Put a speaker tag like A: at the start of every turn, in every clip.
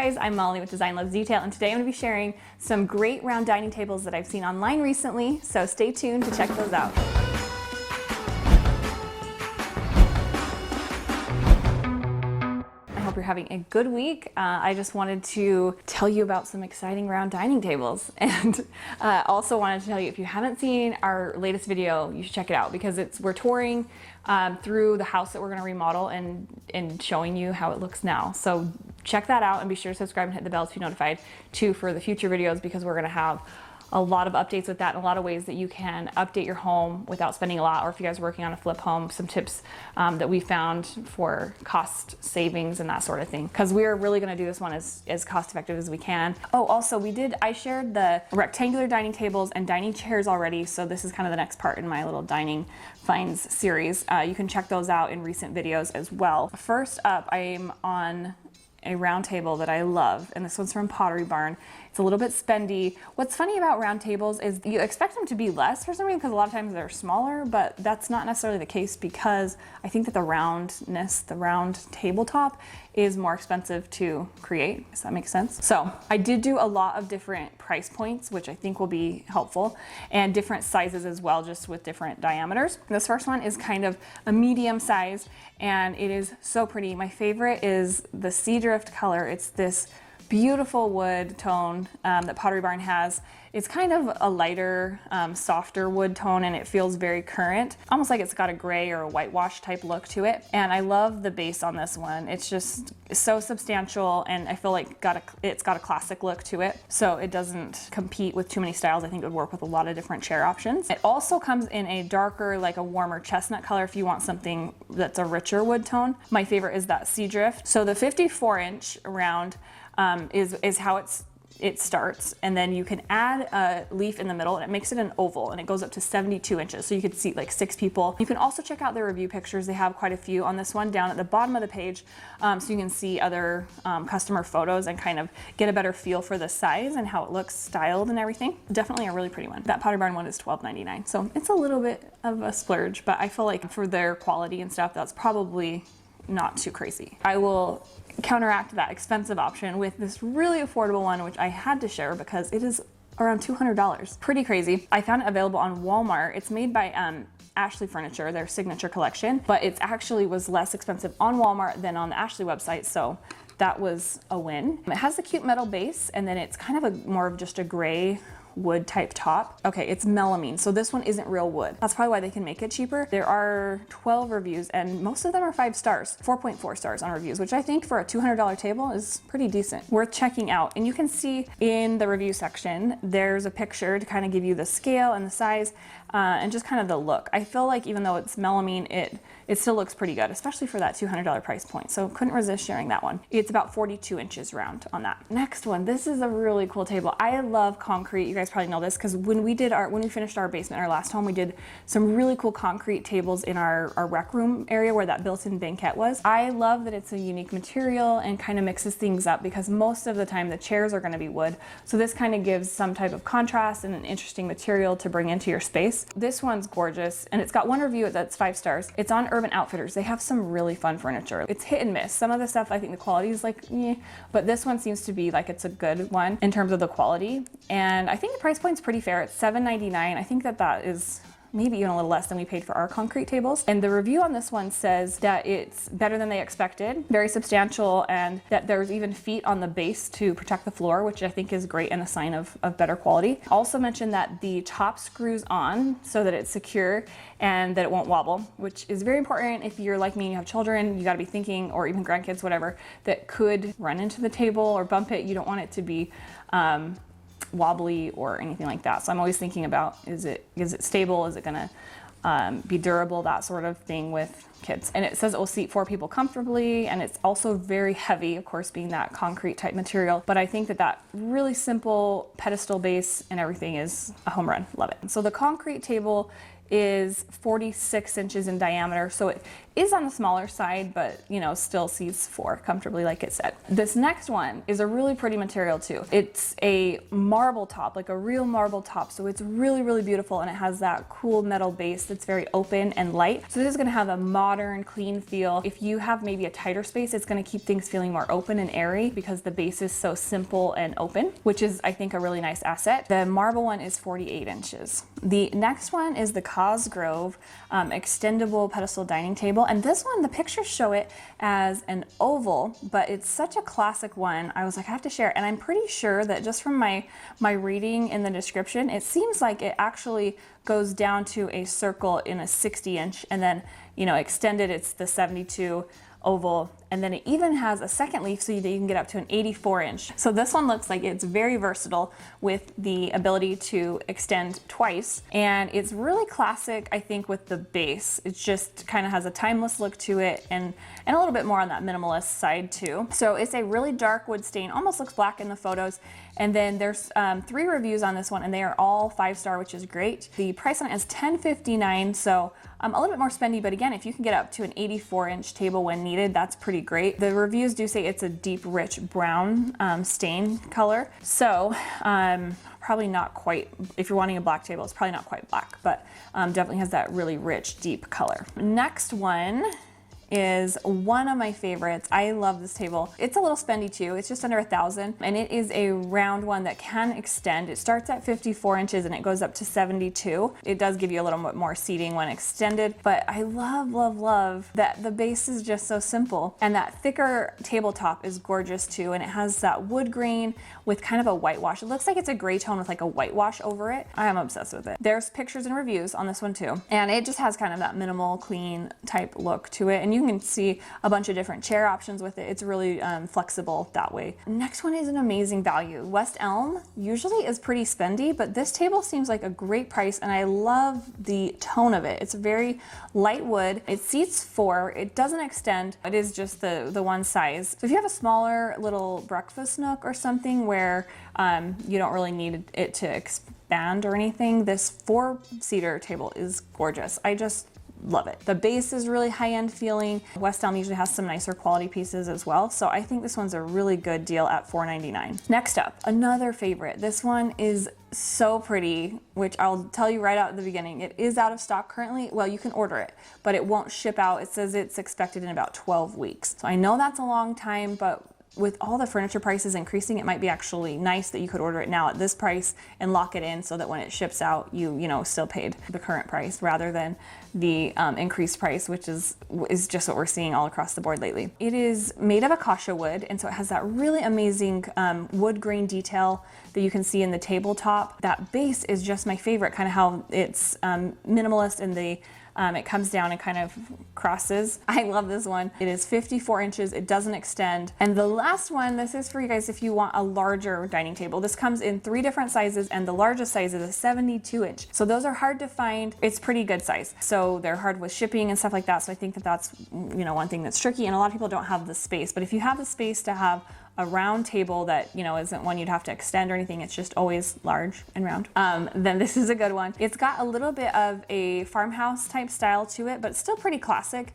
A: guys, I'm Molly with Design Loves Detail, and today I'm going to be sharing some great round dining tables that I've seen online recently, so stay tuned to check those out. I hope you're having a good week. I just wanted to tell you about some exciting round dining tables, and also wanted to tell you, if you haven't seen our latest video, you should check it out, because we're touring through the house that we're going to remodel and showing you how it looks now. So check that out and be sure to subscribe and hit the bell to be notified too for the future videos, because we're going to have a lot of updates with that and a lot of ways that you can update your home without spending a lot, or if you guys are working on a flip home, some tips that we found for cost savings and that sort of thing, because we are really going to do this one as cost effective as we can. Oh, also I shared the rectangular dining tables and dining chairs already, so this is kind of the next part in my little dining finds series. You can check those out in recent videos as well. First up, I'm on a round table that I love, and this one's from Pottery Barn. It's a little bit spendy. What's funny about round tables is you expect them to be less for some reason, because a lot of times they're smaller, but that's not necessarily the case, because I think that the roundness, the round tabletop, is more expensive to create. Does that make sense? So I did do a lot of different price points, which I think will be helpful, and different sizes as well, just with different diameters. This first one is kind of a medium size, and it is so pretty. My favorite is the sea drift color. It's this beautiful wood tone that Pottery Barn has. It's kind of a lighter, softer wood tone, and it feels very current, almost like it's got a gray or a whitewash type look to it. And I love the base on this one. It's just so substantial, and I feel like it's got a classic look to it, so it doesn't compete with too many styles. I think it would work with a lot of different chair options. It also comes in a darker, like a warmer chestnut color if you want something that's a richer wood tone. My favorite is that sea drift. So the 54-inch round is how it starts, and then you can add a leaf in the middle, and it makes it an oval, and it goes up to 72 inches, so you could seat like 6 people. You can also check out their review pictures. They have quite a few on this one down at the bottom of the page, so you can see other customer photos and kind of get a better feel for the size and how it looks styled and everything. Definitely a really pretty one. That Pottery Barn one is $12.99, so it's a little bit of a splurge, but I feel like for their quality and stuff, that's probably not too crazy. I will counteract that expensive option with this really affordable one, which I had to share because it is around $200. Pretty crazy. I found it available on Walmart. It's made by Ashley Furniture, their signature collection, but it actually was less expensive on Walmart than on the Ashley website, so that was a win. It has a cute metal base, and then it's kind of more of just a gray wood type top. Okay, it's melamine, so this one isn't real wood. That's probably why they can make it cheaper. There are 12 reviews, and most of them are 5 stars, 4.4 stars on reviews, which I think for a $200 table is pretty decent. Worth checking out. And you can see in the review section, there's a picture to kind of give you the scale and the size, and just kind of the look. I feel like even though it's melamine, it still looks pretty good, especially for that $200 price point. So couldn't resist sharing that one. It's about 42 inches round on that. Next one, this is a really cool table. I love concrete. You guys probably know this, because when we finished our basement, our last home, we did some really cool concrete tables in our rec room area where that built-in banquette was. I love that it's a unique material and kind of mixes things up, because most of the time the chairs are going to be wood. So this kind of gives some type of contrast and an interesting material to bring into your space. This one's gorgeous, and it's got one review that's 5 stars. It's on Urban Outfitters. They have some really fun furniture. It's hit and miss. Some of the stuff, I think the quality is like, eh, but this one seems to be like it's a good one in terms of the quality. And I think the price point's pretty fair. It's $7.99. I think that is maybe even a little less than we paid for our concrete tables. And the review on this one says that it's better than they expected, very substantial, and that there's even feet on the base to protect the floor, which I think is great and a sign of better quality. Also mentioned that the top screws on so that it's secure and that it won't wobble, which is very important if you're like me and you have children. You got to be thinking, or even grandkids, whatever, that could run into the table or bump it. You don't want it to be wobbly or anything like that. So I'm always thinking about, is it stable? Is it gonna be durable? That sort of thing with kids. And it says it will seat 4 people comfortably, and it's also very heavy, of course, being that concrete type material. But I think that really simple pedestal base and everything is a home run. Love it. So the concrete table is 46 inches in diameter, so is on the smaller side, but you know, still seats 4 comfortably, like it said. This next one is a really pretty material too. It's a marble top, like a real marble top. So it's really, really beautiful, and it has that cool metal base that's very open and light. So this is gonna have a modern, clean feel. If you have maybe a tighter space, it's gonna keep things feeling more open and airy because the base is so simple and open, which is, I think, a really nice asset. The marble one is 48 inches. The next one is the Cosgrove extendable pedestal dining table. And this one, the pictures show it as an oval, but it's such a classic one. I was like, I have to share. And I'm pretty sure that just from my reading in the description, it seems like it actually goes down to a circle in a 60 inch, and then, you know, extended, it's the 72 oval, and then it even has a second leaf so that you can get up to an 84 inch. So this one looks like it's very versatile with the ability to extend twice, and it's really classic, I think, with the base. It just kind of has a timeless look to it, and a little bit more on that minimalist side too. So it's a really dark wood stain, almost looks black in the photos. And then there's 3 reviews on this one, and they are all 5-star, which is great. The price on it is $10.59, so a little bit more spendy, but again, if you can get up to an 84 inch table when needed, that's pretty great. The reviews do say it's a deep, rich brown stain color. So probably not quite, if you're wanting a black table, it's probably not quite black, but definitely has that really rich, deep color. Next one is one of my favorites. I love this table. It's a little spendy too. It's just under 1,000, and it is a round one that can extend. It starts at 54 inches and it goes up to 72. It does give you a little bit more seating when extended, but I love, love, love that the base is just so simple, and that thicker tabletop is gorgeous too, and it has that wood grain with kind of a whitewash. It looks like it's a gray tone with like a whitewash over it. I am obsessed with it. There's pictures and reviews on this one too, and it just has kind of that minimal, clean type look to it, and you can see a bunch of different chair options with it. It's really flexible that way. Next one is an amazing value. West Elm usually is pretty spendy, but this table seems like a great price, and I love the tone of it. It's very light wood. It seats 4. It doesn't extend. It is just the one size. So if you have a smaller little breakfast nook or something where you don't really need it to expand or anything, this 4-seater table is gorgeous. I just love it. The base is really high-end feeling. West Elm usually has some nicer quality pieces as well, so I think this one's a really good deal at $4.99. Next up, another favorite. This one is so pretty, which I'll tell you right out at the beginning. It is out of stock currently. Well, you can order it, but it won't ship out. It says it's expected in about 12 weeks. So I know that's a long time, but with all the furniture prices increasing, it might be actually nice that you could order it now at this price and lock it in so that when it ships out, you know, still paid the current price rather than the increased price, which is just what we're seeing all across the board lately. It is made of acacia wood, and so it has that really amazing wood grain detail that you can see in the tabletop. That base is just my favorite, kind of how it's minimalist in the it comes down and kind of crosses. I love this one. It is 54 inches. It doesn't extend. And the last one, this is for you guys if you want a larger dining table. This comes in 3 different sizes, and the largest size is a 72 inch. So those are hard to find. It's pretty good size. So they're hard with shipping and stuff like that. So I think that that's, you know, one thing that's tricky, and a lot of people don't have the space. But if you have the space to have a round table that, you know, isn't one you'd have to extend or anything, it's just always large and round, then this is a good one. It's got a little bit of a farmhouse type style to it, but it's still pretty classic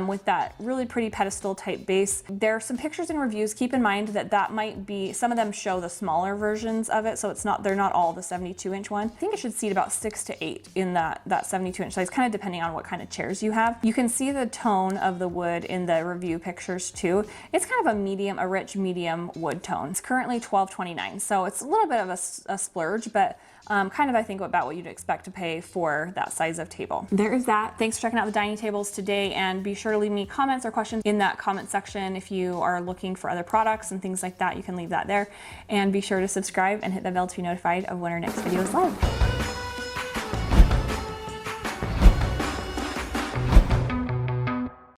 A: with that really pretty pedestal type base. There are some pictures and reviews. Keep in mind that that might be, some of them show the smaller versions of it, so it's not, they're not all the 72 inch one. I think it should seat about 6 to 8 in that 72 inch size, kind of depending on what kind of chairs you have. You can see the tone of the wood in the review pictures too. It's kind of a medium, a rich medium wood tone. It's currently $12.29, so it's a little bit of a splurge, but kind of I think about what you'd expect to pay for that size of table. There is that. Thanks for checking out the dining tables today, and be sure to leave me comments or questions in that comment section. If you are looking for other products and things like that, you can leave that there, and be sure to subscribe and hit the bell to be notified of when our next video is live.